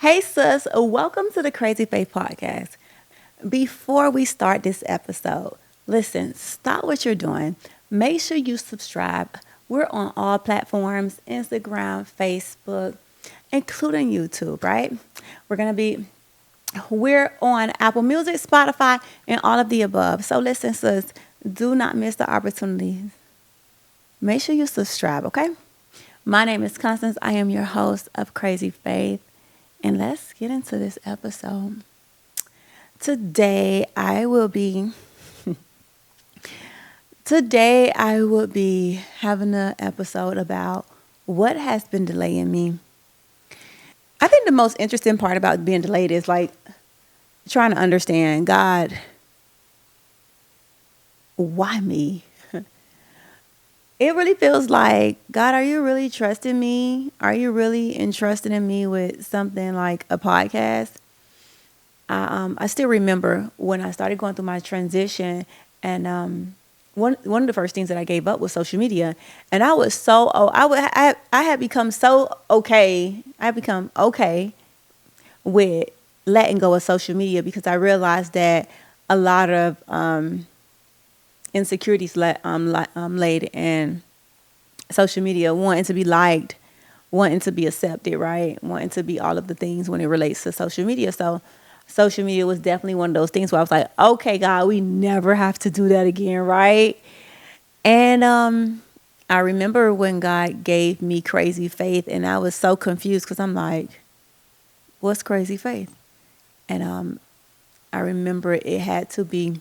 Hey, sis, welcome to the Crazy Faith Podcast. Before we start this episode, listen, stop what you're doing. Make sure you subscribe. We're on all platforms Instagram, Facebook, including YouTube, right? We're going to be, we're on Apple Music, Spotify, and all of the above. So, listen, sis, do not miss the opportunity. Make sure you subscribe, okay? My name is Constance. I am your host of Crazy Faith. And let's get into this episode. Today I will be having an episode about what has been delaying me. I think the most interesting part about being delayed is like trying to understand, God, why me? It really feels like, God, are you really trusting me? Are you really entrusting in me with something like a podcast? I still remember when I started going through my transition, and one of the first things that I gave up was social media, and I was so I had become so okay. I had become okay with letting go of social media because I realized that a lot of insecurities laid in social media, wanting to be liked, wanting to be accepted, right? Wanting to be all of the things when it relates to social media. So social media was definitely one of those things where I was like, okay, God, we never have to do that again, right? And I remember when God gave me Crazy Faith, and I was so confused because I'm like, what's Crazy Faith? And I remember it had to be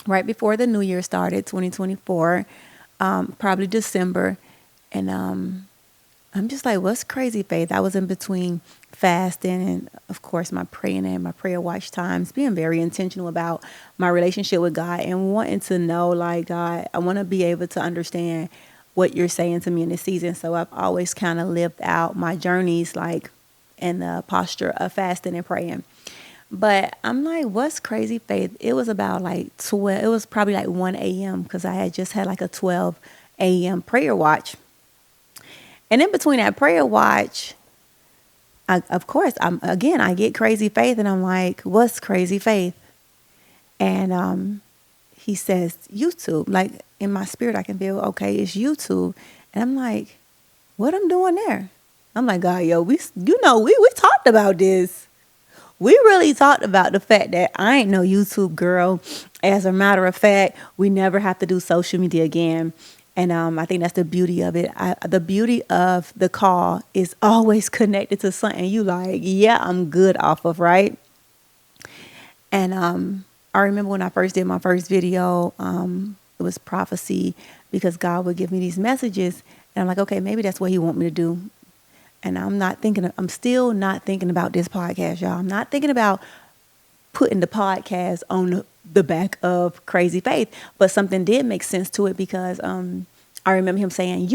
right before the new year started, 2024, probably December. And I'm just like, what's Crazy Faith? I was in between fasting and, of course, my praying and my prayer watch times, being very intentional about my relationship with God and wanting to know, like, God, I want to be able to understand what you're saying to me in this season. So I've always kind of lived out my journeys, like, in the posture of fasting and praying. But I'm like, what's Crazy Faith? It was about like 12, it was probably like 1 a.m. because I had just had like a 12 a.m. prayer watch. And in between that prayer watch, I get Crazy Faith, and I'm like, what's Crazy Faith? And he says, YouTube. Like, in my spirit, I can feel, okay, it's YouTube. And I'm like, what I'm doing there? I'm like, God, yo, we talked about this. We really talked about the fact that I ain't no YouTube girl. As a matter of fact, we never have to do social media again. And I think that's the beauty of it. The beauty of the call is always connected to something you like, yeah, I'm good off of, right? And I remember when I first did my first video, it was prophecy because God would give me these messages. And I'm like, okay, maybe that's what he want me to do. And I'm still not thinking about this podcast, y'all. I'm not thinking about putting the podcast on the back of Crazy Faith, but something did make sense to it because I remember him saying,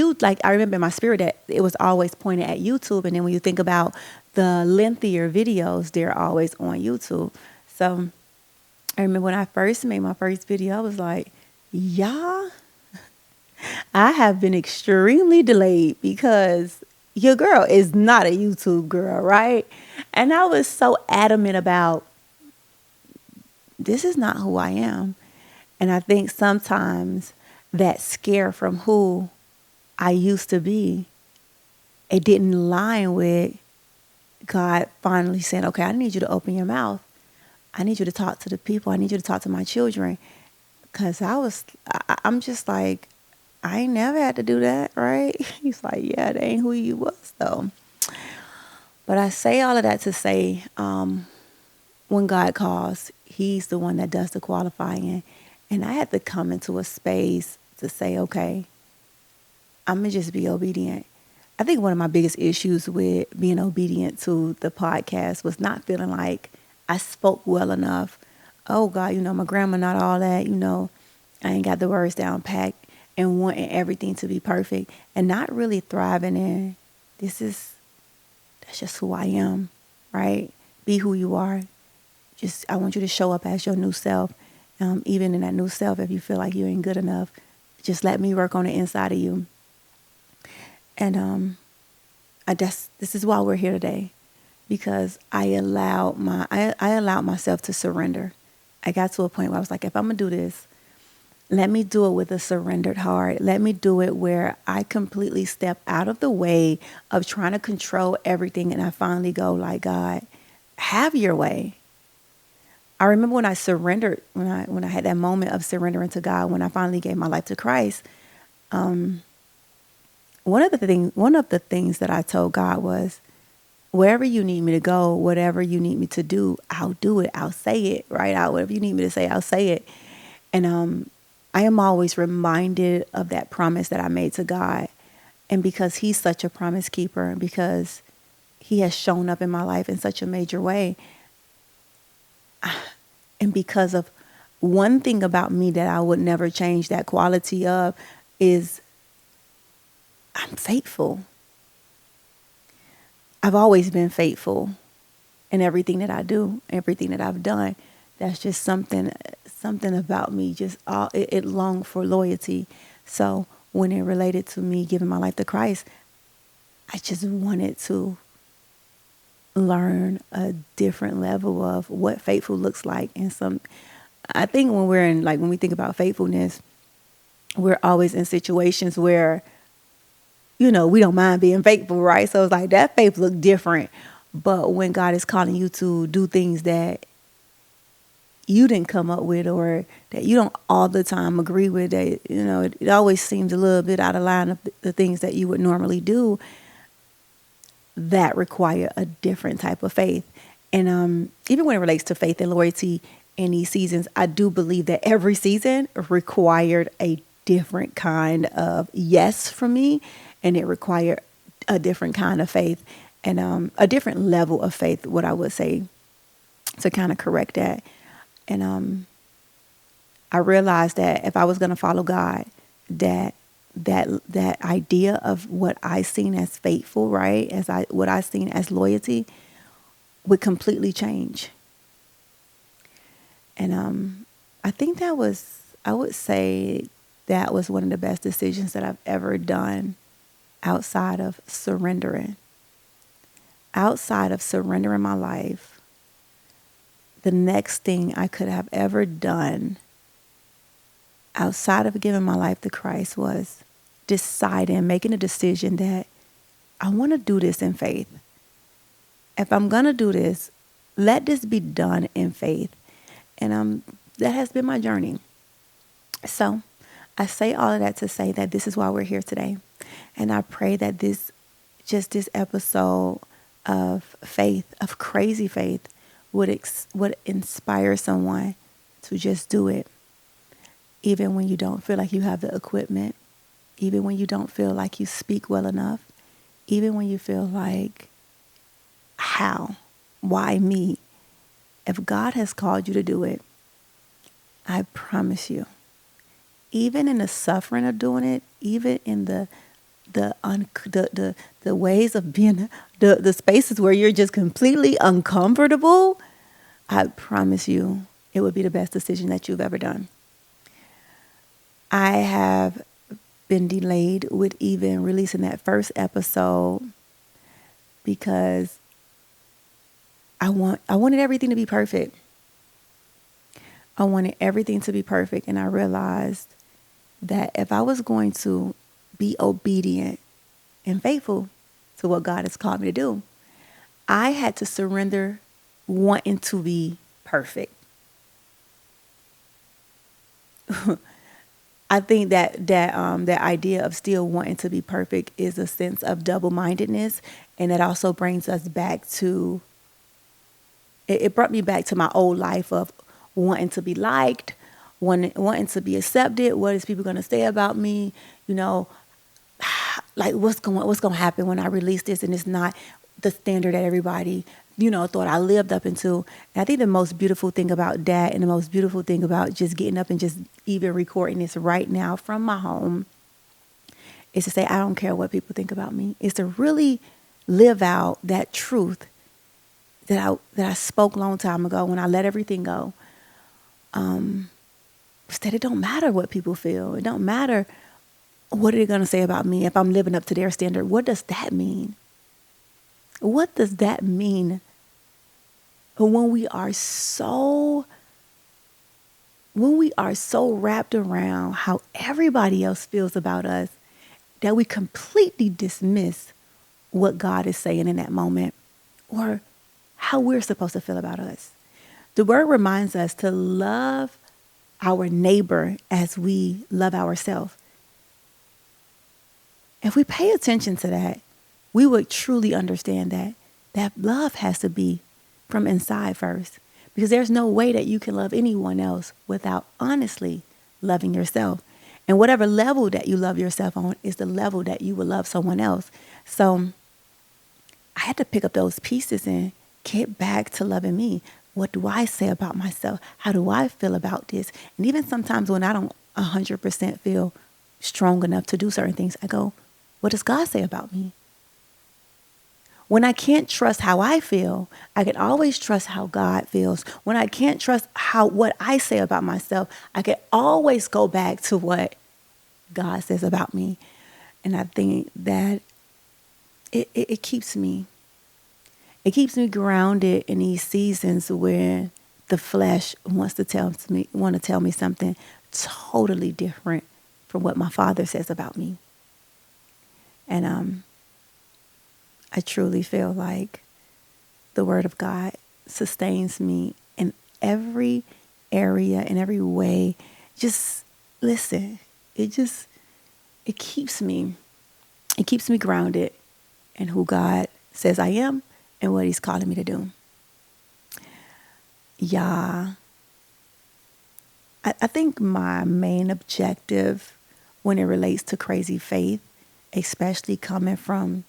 I remember in my spirit that it was always pointed at YouTube. And then when you think about the lengthier videos, they're always on YouTube. So I remember when I first made my first video, I was like, y'all, I have been extremely delayed because your girl is not a YouTube girl, right? And I was so adamant about this is not who I am. And I think sometimes that scare from who I used to be, it didn't align with God finally saying, okay, I need you to open your mouth. I need you to talk to the people. I need you to talk to my children. Because I'm just like, I ain't never had to do that, right? He's like, yeah, that ain't who you was, though. But I say all of that to say, when God calls, he's the one that does the qualifying. And I had to come into a space to say, okay, I'm going to just be obedient. I think one of my biggest issues with being obedient to the podcast was not feeling like I spoke well enough. Oh, God, my grammar, not all that, I ain't got the words down packed, and wanting everything to be perfect and not really thriving in that's just who I am, right? Be who you are. I want you to show up as your new self. Even in that new self, if you feel like you ain't good enough, just let me work on the inside of you. And this is why we're here today, because I allowed myself to surrender. I got to a point where I was like, if I'm gonna do this, let me do it with a surrendered heart. Let me do it where I completely step out of the way of trying to control everything, and I finally go like, God, have your way. I remember when I surrendered, when I had that moment of surrendering to God, when I finally gave my life to Christ. One of the things that I told God was, wherever you need me to go, whatever you need me to do, I'll do it. I'll say it right out. Whatever you need me to say, I'll say it. And I am always reminded of that promise that I made to God. And because He's such a promise keeper, and because He has shown up in my life in such a major way, and because of one thing about me that I would never change that quality of is I'm faithful. I've always been faithful in everything that I do, everything that I've done. That's just something about me. Just it longed for loyalty. So when it related to me giving my life to Christ, I just wanted to learn a different level of what faithful looks like. And I think when we think about faithfulness, we're always in situations where, we don't mind being faithful, right? So it's like that faith look different. But when God is calling you to do things that you didn't come up with, or that you don't all the time agree with, that, it always seems a little bit out of line of the things that you would normally do, that require a different type of faith. And even when it relates to faith and loyalty in these seasons, I do believe that every season required a different kind of yes from me, and it required a different kind of faith, and a different level of faith, what I would say, to kind of correct that. And I realized that if I was going to follow God, that idea of what I seen as faithful, right, what I seen as loyalty, would completely change. And I think I would say that was one of the best decisions that I've ever done outside of surrendering. Outside of surrendering my life, the next thing I could have ever done outside of giving my life to Christ was making a decision that I want to do this in faith. If I'm going to do this, let this be done in faith. And that has been my journey. So I say all of that to say that this is why we're here today. And I pray that this episode of faith, of crazy faith, would inspire someone to just do it. Even when you don't feel like you have the equipment, even when you don't feel like you speak well enough, even when you feel like, how? Why me? If God has called you to do it, I promise you, even in the suffering of doing it, even in the ways of being, the spaces where you're just completely uncomfortable, I promise you, it would be the best decision that you've ever done. I have been delayed with even releasing that first episode because I wanted everything to be perfect. I wanted everything to be perfect, and I realized that if I was going to be obedient and faithful to what God has called me to do, I had to surrender wanting to be perfect. I think that idea of still wanting to be perfect is a sense of double-mindedness, and it also brings us back to. It brought me back to my old life of wanting to be liked, wanting to be accepted. What is people going to say about me? Like what's going to happen when I release this and it's not the standard that everybody thought I lived up into. And I think the most beautiful thing about that, and the most beautiful thing about just getting up and just even recording this right now from my home, is to say I don't care what people think about me. Is to really live out that truth that I spoke a long time ago when I let everything go. That it don't matter what people feel. It don't matter what are they going to say about me if I'm living up to their standard. What does that mean? What does that mean when we are so wrapped around how everybody else feels about us that we completely dismiss what God is saying in that moment or how we're supposed to feel about us? The word reminds us to love our neighbor as we love ourselves. If we pay attention to that, we would truly understand that love has to be from inside first, because there's no way that you can love anyone else without honestly loving yourself. And whatever level that you love yourself on is the level that you will love someone else. So I had to pick up those pieces and get back to loving me. What do I say about myself? How do I feel about this? And even sometimes when I don't 100% feel strong enough to do certain things, I go, what does God say about me? When I can't trust how I feel, I can always trust how God feels. When I can't trust what I say about myself, I can always go back to what God says about me. And I think that it keeps me grounded in these seasons where the flesh wants to tell me something totally different from what my Father says about me. And I truly feel like the Word of God sustains me in every area, in every way. Just listen. It keeps me grounded in who God says I am and what He's calling me to do. Yeah. I think my main objective when it relates to Crazy Faith, especially coming from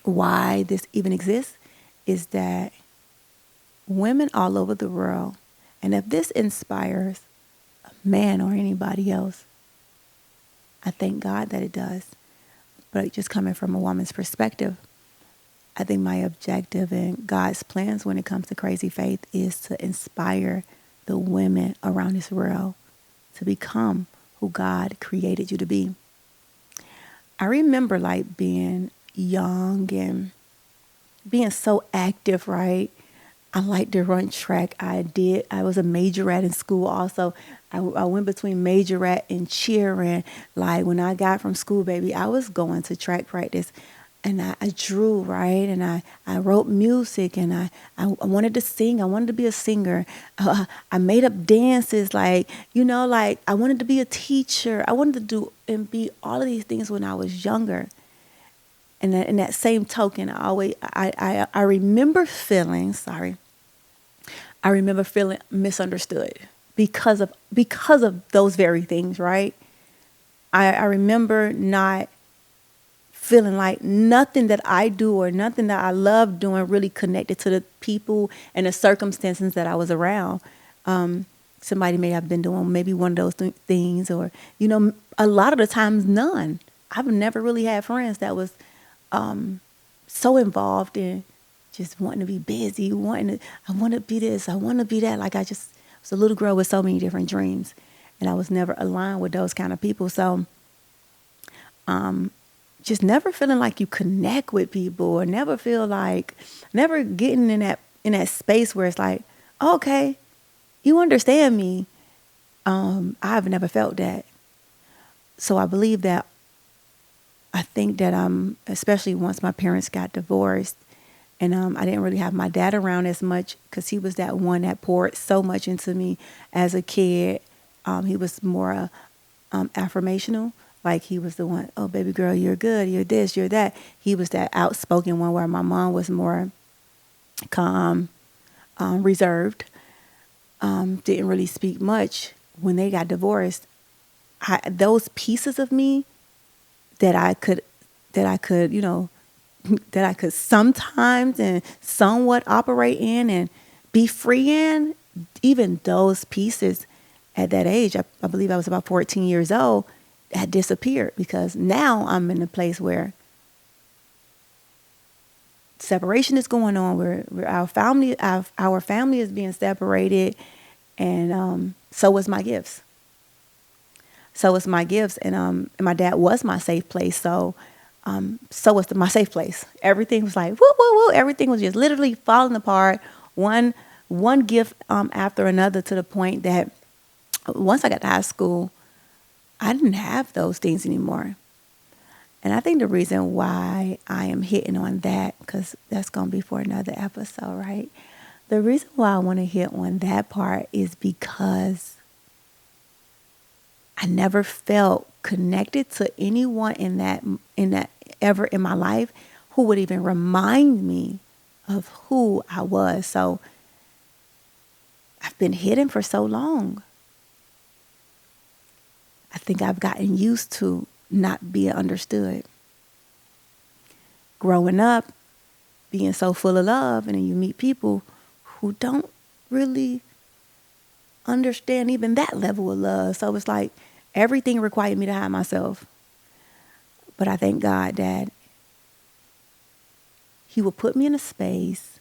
why this even exists, is that women all over the world, and if this inspires a man or anybody else, I thank God that it does. But just coming from a woman's perspective, I think my objective and God's plans when it comes to Crazy Faith is to inspire the women around this world to become who God created you to be. I remember like being young and being so active, right? I liked to run track. I was a majorette in school also. I went between majorette and cheering. Like when I got from school, baby, I was going to track practice. And I drew, right? And I wrote music, and I wanted to sing. I wanted to be a singer. I made up dances, like I wanted to be a teacher. I wanted to do and be all of these things when I was younger. And in that same token, I remember feeling, I remember feeling misunderstood because of those very things, right? I remember not feeling like nothing that I do or nothing that I love doing really connected to the people and the circumstances that I was around. Somebody may have been doing maybe one of those things, or, a lot of the times none. I've never really had friends that was so involved in just wanting to be busy, I want to be this, I want to be that. Like I just was a little girl with so many different dreams, and I was never aligned with those kind of people. So, just never feeling like you connect with people, or never getting in that space where it's like, okay, you understand me. I've never felt that. So I think that especially once my parents got divorced, and I didn't really have my dad around as much because he was that one that poured so much into me as a kid. He was more affirmational. Like he was the one, oh, baby girl, you're good, you're this, you're that. He was that outspoken one, where my mom was more calm, reserved, didn't really speak much. When they got divorced, those pieces of me that I could sometimes and somewhat operate in and be free in, even those pieces at that age, I believe I was about 14 years old, had disappeared, because now I'm in a place where separation is going on, where our family is being separated, and so was my gifts. And my dad was my safe place. So so was my safe place. Everything was like, woo, woo, woo. Everything was just literally falling apart. One gift after another, to the point that once I got to high school, I didn't have those things anymore. And I think the reason why I am hitting on that, because that's going to be for another episode, right? The reason why I want to hit on that part is because I never felt connected to anyone in that ever in my life who would even remind me of who I was. So I've been hidden for so long. I think I've gotten used to not being understood. Growing up, being so full of love, and then you meet people who don't really understand even that level of love. So it's like everything required me to hide myself. But I thank God that He will put me in a space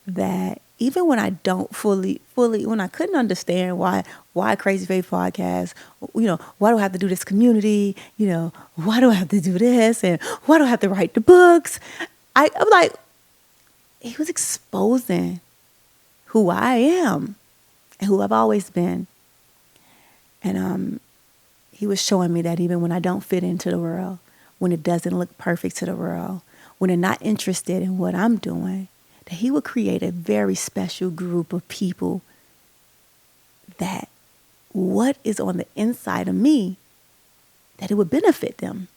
that even when I don't fully, when I couldn't understand why Crzy Faith Podcast, why do I have to do this community? Why do I have to do this? And why do I have to write the books? I'm like, He was exposing who I am and who I've always been. And He was showing me that even when I don't fit into the world, when it doesn't look perfect to the world, when they're not interested in what I'm doing, that He will create a very special group of people that what is on the inside of me, that it would benefit them.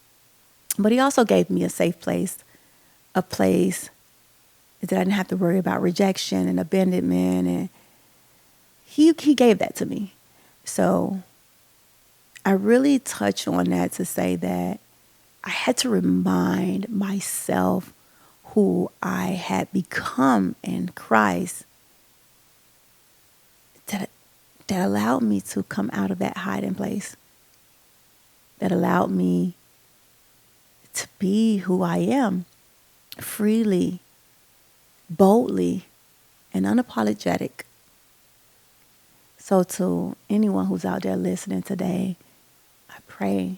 But He also gave me a safe place, a place that I didn't have to worry about rejection and abandonment. And He gave that to me. So I really touch on that to say that I had to remind myself who I had become in Christ, that allowed me to come out of that hiding place, that allowed me to be who I am freely, boldly, and unapologetic. So to anyone who's out there listening today, I pray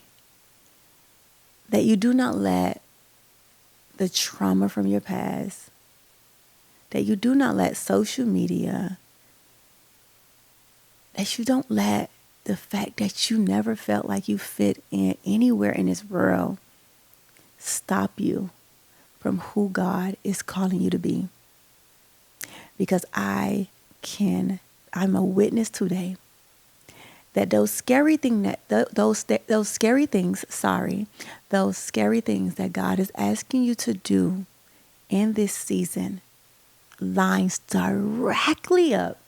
that you do not let the trauma from your past, that you do not let social media, that you don't let the fact that you never felt like you fit in anywhere in this world stop you from who God is calling you to be. Because I'm a witness today that those scary things that God is asking you to do in this season lines directly up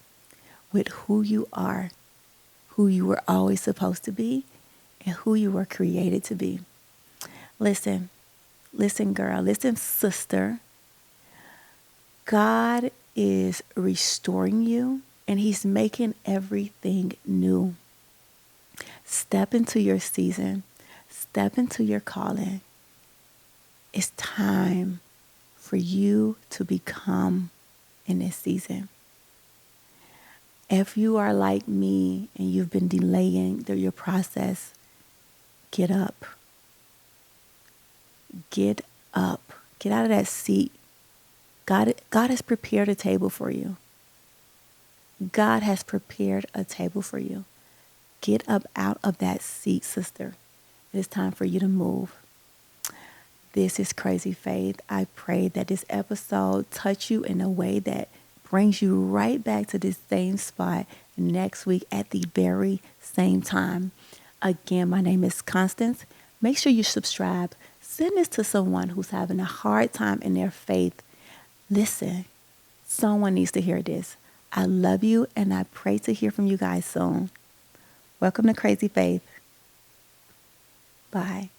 with who you are, who you were always supposed to be, and who you were created to be. Listen, girl, listen, sister. God is restoring you, and He's making everything new. Step into your season. Step into your calling. It's time for you to become in this season. If you are like me and you've been delaying your process, get up. Get up. Get out of that seat. God has prepared a table for you. God has prepared a table for you. Get up out of that seat, sister. It is time for you to move. This is Crzy Faith. I pray that this episode touch you in a way that brings you right back to this same spot next week at the very same time. Again, my name is Constance. Make sure you subscribe. Send this to someone who's having a hard time in their faith. Listen, someone needs to hear this. I love you, and I pray to hear from you guys soon. Welcome to Crzy Faith. Bye.